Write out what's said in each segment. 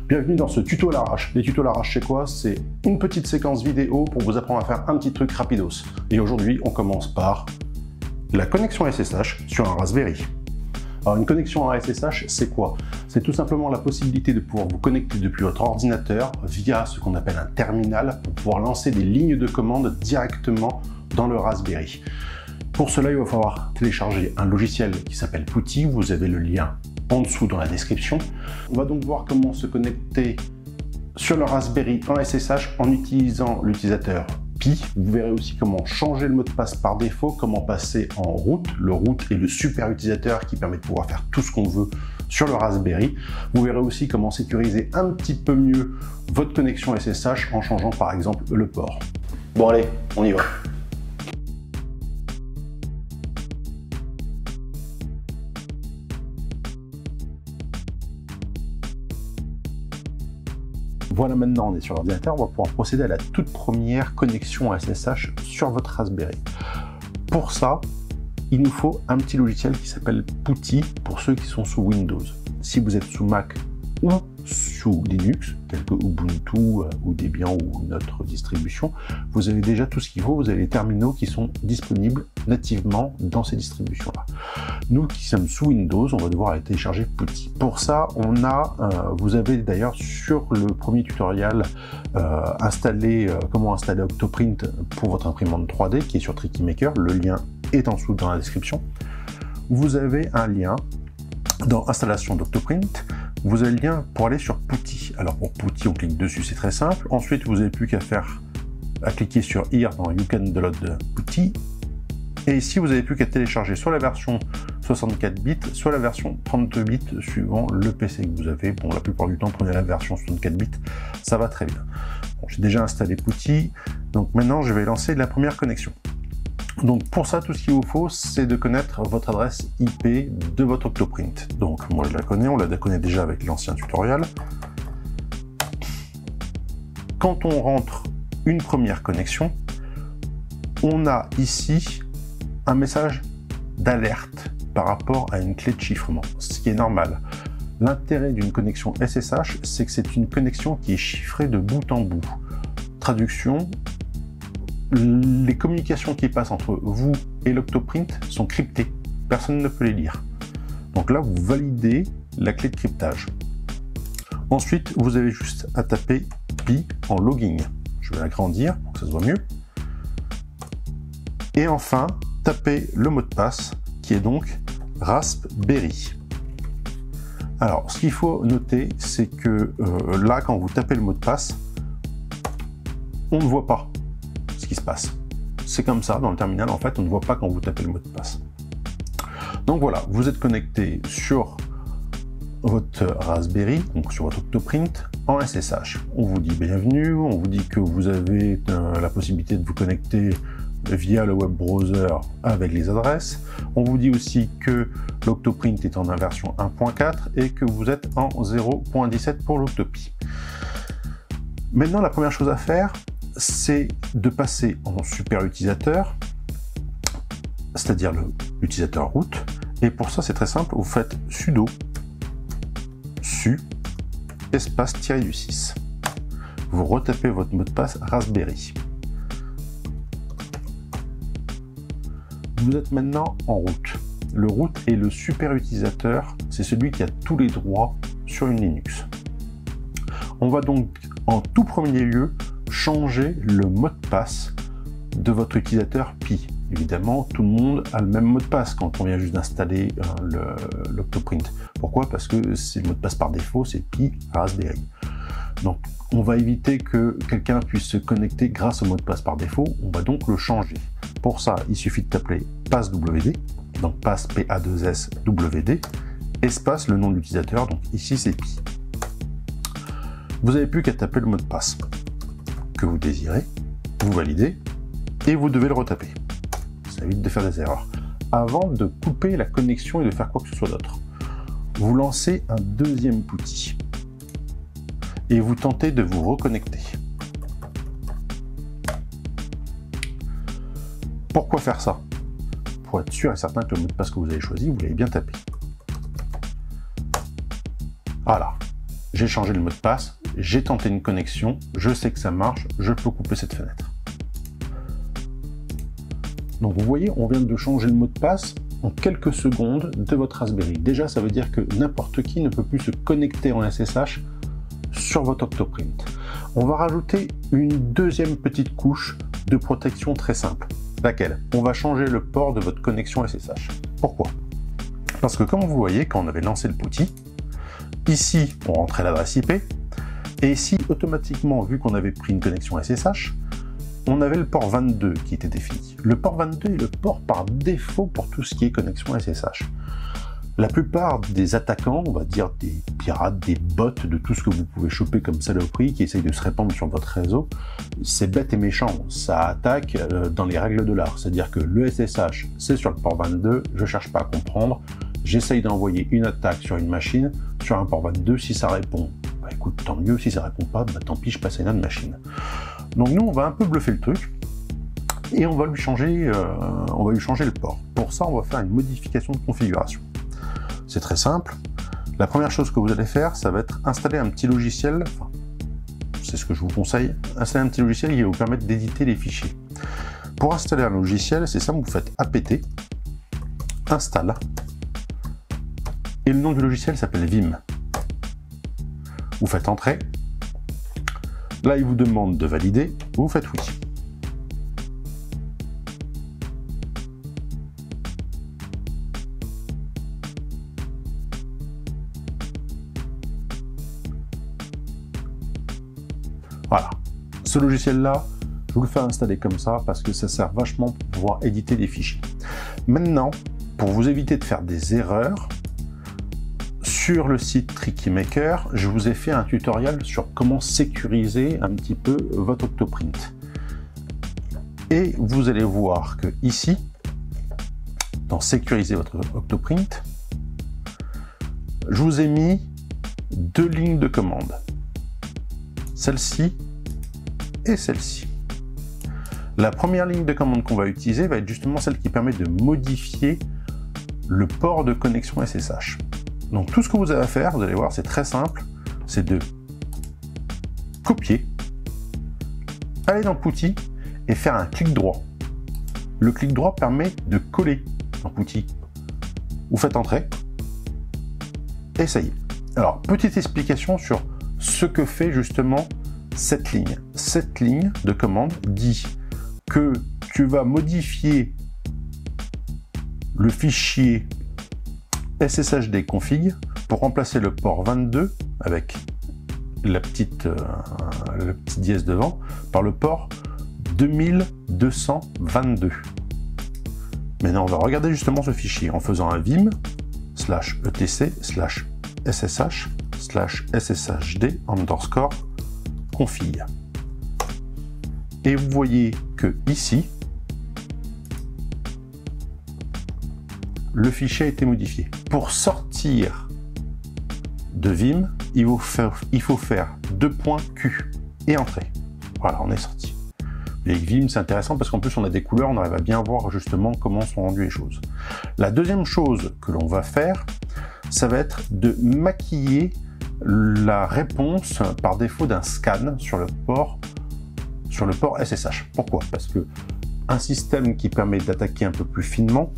Bienvenue dans ce tuto à l'arrache. Les tutos à l'arrache, c'est quoi? C'est une petite séquence vidéo pour vous apprendre à faire un petit truc rapidos. Et aujourd'hui, on commence par la connexion SSH sur un Raspberry. Alors une connexion à SSH, c'est quoi? C'est tout simplement la possibilité de pouvoir vous connecter depuis votre ordinateur via ce qu'on appelle un terminal pour pouvoir lancer des lignes de commande directement dans le Raspberry. Pour cela, il va falloir télécharger un logiciel qui s'appelle PuTTY. Vous avez le lien en dessous dans la description. On va donc voir comment se connecter sur le Raspberry en SSH en utilisant l'utilisateur Pi. Vous verrez aussi comment changer le mot de passe par défaut, comment passer en root. Le root est le super utilisateur qui permet de pouvoir faire tout ce qu'on veut sur le Raspberry. Vous verrez aussi comment sécuriser un petit peu mieux votre connexion SSH en changeant par exemple le port. Bon allez, on y va. Voilà, maintenant on est sur l'ordinateur, on va pouvoir procéder à la toute première connexion SSH sur votre Raspberry. Pour ça, il nous faut un petit logiciel qui s'appelle PuTTY pour ceux qui sont sous Windows. Si vous êtes sous Mac ou sous Linux, tel que Ubuntu ou Debian ou une autre distribution, vous avez déjà tout ce qu'il faut, vous avez les terminaux qui sont disponibles nativement dans ces distributions-là. Nous qui sommes sous Windows, on va devoir aller télécharger PuTTY. Pour ça, vous avez d'ailleurs sur le premier tutoriel comment installer Octoprint pour votre imprimante 3D qui est sur Tricky Maker, le lien est en dessous dans la description. Vous avez un lien dans installation d'Octoprint. Vous avez le lien pour aller sur PuTTY. Alors pour PuTTY, on clique dessus, c'est très simple. Ensuite, vous n'avez plus qu'à cliquer sur Here dans You Can Download PuTTY. Et ici, vous n'avez plus qu'à télécharger soit la version 64 bits, soit la version 32 bits, suivant le PC que vous avez. Bon, la plupart du temps, prenez la version 64 bits, ça va très bien. Bon, j'ai déjà installé PuTTY, donc maintenant, je vais lancer la première connexion. Donc pour ça, tout ce qu'il vous faut, c'est de connaître votre adresse IP de votre Octoprint. Donc moi je la connais, on la connaît déjà avec l'ancien tutoriel. Quand on rentre une première connexion, on a ici un message d'alerte par rapport à une clé de chiffrement, ce qui est normal. L'intérêt d'une connexion SSH, c'est que c'est une connexion qui est chiffrée de bout en bout. Traduction, les communications qui passent entre vous et l'Octoprint sont cryptées. Personne ne peut les lire. Donc là, vous validez la clé de cryptage. Ensuite, vous avez juste à taper Pi en logging. Je vais l'agrandir pour que ça se voit mieux. Et enfin, tapez le mot de passe qui est donc Raspberry. Alors, ce qu'il faut noter, c'est que là, quand vous tapez le mot de passe, on ne voit pas ce qui se passe. C'est comme ça, dans le terminal, en fait, on ne voit pas quand vous tapez le mot de passe. Donc voilà, vous êtes connecté sur votre Raspberry, donc sur votre Octoprint, en SSH. On vous dit bienvenue, on vous dit que vous avez la possibilité de vous connecter via le web browser avec les adresses. On vous dit aussi que l'Octoprint est en version 1.4 et que vous êtes en 0.17 pour l'Octopi. Maintenant, la première chose à faire, c'est de passer en super utilisateur, c'est-à-dire l'utilisateur root. Et pour ça, c'est très simple, vous faites sudo su espace -du6. Vous retapez votre mot de passe Raspberry. Vous êtes maintenant en root. Le root est le super utilisateur, c'est celui qui a tous les droits sur une Linux. On va donc en tout premier lieu changer le mot de passe de votre utilisateur Pi. Évidemment, tout le monde a le même mot de passe quand on vient juste d'installer l'Octoprint. Pourquoi? Parce que c'est le mot de passe par défaut, c'est Pi Raspberry. Donc, on va éviter que quelqu'un puisse se connecter grâce au mot de passe par défaut. On va donc le changer. Pour ça, il suffit de taper passwd, donc passe P-A-2-S-W-D, espace le nom de l'utilisateur, donc ici c'est Pi. Vous n'avez plus qu'à taper le mot de passe que vous désirez, vous validez, et vous devez le retaper. Ça évite de faire des erreurs. Avant de couper la connexion et de faire quoi que ce soit d'autre, vous lancez un deuxième PuTTY et vous tentez de vous reconnecter. Pourquoi faire ça? Pour être sûr et certain que le mot de passe que vous avez choisi, vous l'avez bien tapé. Voilà. j'ai changé le mot de passe, j'ai tenté une connexion, je sais que ça marche, je peux couper cette fenêtre. Donc vous voyez, on vient de changer le mot de passe en quelques secondes de votre Raspberry. Déjà, ça veut dire que n'importe qui ne peut plus se connecter en SSH sur votre Octoprint. On va rajouter une deuxième petite couche de protection très simple. Laquelle? On va changer le port de votre connexion SSH. Pourquoi? Parce que comme vous voyez, quand on avait lancé le PuTTY, ici, on rentrait l'adresse IP, et ici, automatiquement, vu qu'on avait pris une connexion SSH, on avait le port 22 qui était défini. Le port 22 est le port par défaut pour tout ce qui est connexion SSH. La plupart des attaquants, on va dire des pirates, des bots, de tout ce que vous pouvez choper comme saloperie qui essayent de se répandre sur votre réseau, c'est bête et méchant. Ça attaque dans les règles de l'art. C'est-à-dire que le SSH, c'est sur le port 22, je cherche pas à comprendre, j'essaye d'envoyer une attaque sur une machine, sur un port 22, si ça répond, bah écoute, tant mieux, si ça répond pas, bah tant pis, je passe à une autre machine. Donc nous, on va un peu bluffer le truc, et on va lui changer le port. Pour ça, on va faire une modification de configuration. C'est très simple. La première chose que vous allez faire, ça va être installer un petit logiciel, enfin, c'est ce que je vous conseille, installer un petit logiciel qui va vous permettre d'éditer les fichiers. Pour installer un logiciel, c'est simple, vous faites apt install, et le nom du logiciel s'appelle Vim. Vous faites entrée. Là, il vous demande de valider, vous faites oui. Voilà. Ce logiciel-là, je vous le fais installer comme ça parce que ça sert vachement pour pouvoir éditer des fichiers. Maintenant, pour vous éviter de faire des erreurs, sur le site Tricky Maker, je vous ai fait un tutoriel sur comment sécuriser un petit peu votre Octoprint. Et vous allez voir que ici, dans sécuriser votre Octoprint, je vous ai mis deux lignes de commande. Celle-ci et celle-ci. La première ligne de commande qu'on va utiliser va être justement celle qui permet de modifier le port de connexion SSH. Donc tout ce que vous avez à faire, vous allez voir, c'est très simple, c'est de copier, aller dans PuTTY et faire un clic droit. Le clic droit permet de coller dans PuTTY. Vous faites entrer, et ça y est. Alors, petite explication sur ce que fait justement cette ligne. Cette ligne de commande dit que tu vas modifier le fichier SSHD config pour remplacer le port 22 avec le petit dièse devant par le port 2222. Maintenant, on va regarder justement ce fichier en faisant un vim /etc/ssh/sshd_config. Et vous voyez que ici, le fichier a été modifié. Pour sortir de Vim, il faut faire 2.q et entrer. Voilà, on est sorti. Et Vim, c'est intéressant parce qu'en plus, on a des couleurs, on arrive à bien voir justement comment sont rendues les choses. La deuxième chose que l'on va faire, ça va être de maquiller la réponse par défaut d'un scan sur le port SSH. Pourquoi? Parce que un système qui permet d'attaquer un peu plus finement,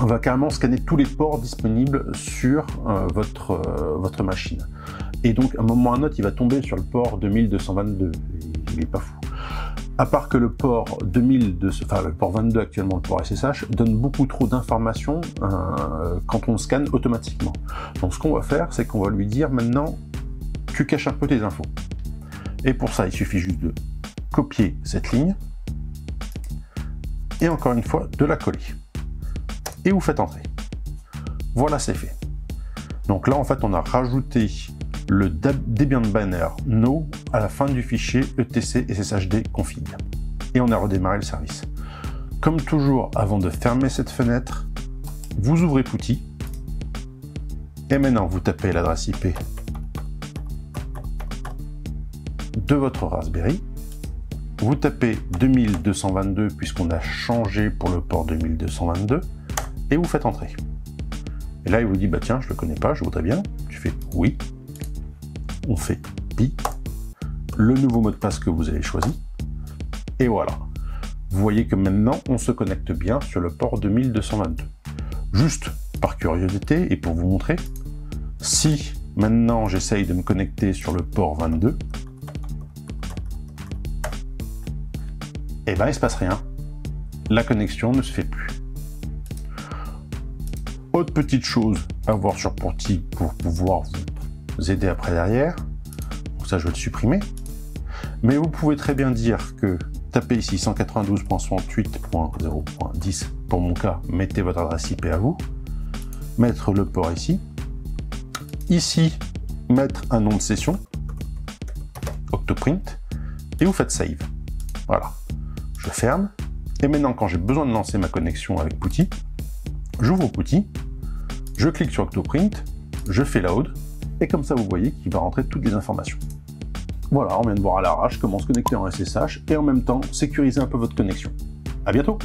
on va carrément scanner tous les ports disponibles sur votre machine. Et donc, à un moment ou à un autre, il va tomber sur le port 2222. Il n'est pas fou. À part que le port 22, actuellement, le port SSH, donne beaucoup trop d'informations quand on scanne automatiquement. Donc, ce qu'on va faire, c'est qu'on va lui dire maintenant, tu caches un peu tes infos. Et pour ça, il suffit juste de copier cette ligne et encore une fois, de la coller. Et vous faites entrer. Voilà, c'est fait. Donc là, en fait, on a rajouté le Debian Banner No à la fin du fichier etc sshd config. Et on a redémarré le service. Comme toujours, avant de fermer cette fenêtre, vous ouvrez PuTTY. Et maintenant, vous tapez l'adresse IP de votre Raspberry. Vous tapez 2222 puisqu'on a changé pour le port 2222. Et vous faites entrer. Et là, il vous dit, bah tiens, je le connais pas, je voudrais bien. Tu fais oui. on fait pi, le nouveau mot de passe que vous avez choisi, et voilà. Vous voyez que maintenant, on se connecte bien sur le port 2222. Juste par curiosité et pour vous montrer, si maintenant j'essaye de me connecter sur le port 22, eh ben il ne se passe rien. La connexion ne se fait plus. Autre petite chose à voir sur Porti pour pouvoir vous aider après derrière. Donc ça, je vais le supprimer. Mais vous pouvez très bien dire que tapez ici 192.68.0.10 pour mon cas, mettez votre adresse IP à vous, mettre le port ici, mettre un nom de session, Octoprint, et vous faites save. Voilà, je ferme, et maintenant quand j'ai besoin de lancer ma connexion avec Putty, j'ouvre Putty, je clique sur Octoprint, je fais load, et comme ça vous voyez qu'il va rentrer toutes les informations. Voilà, on vient de voir à l'arrache comment se connecter en SSH et en même temps sécuriser un peu votre connexion. À bientôt!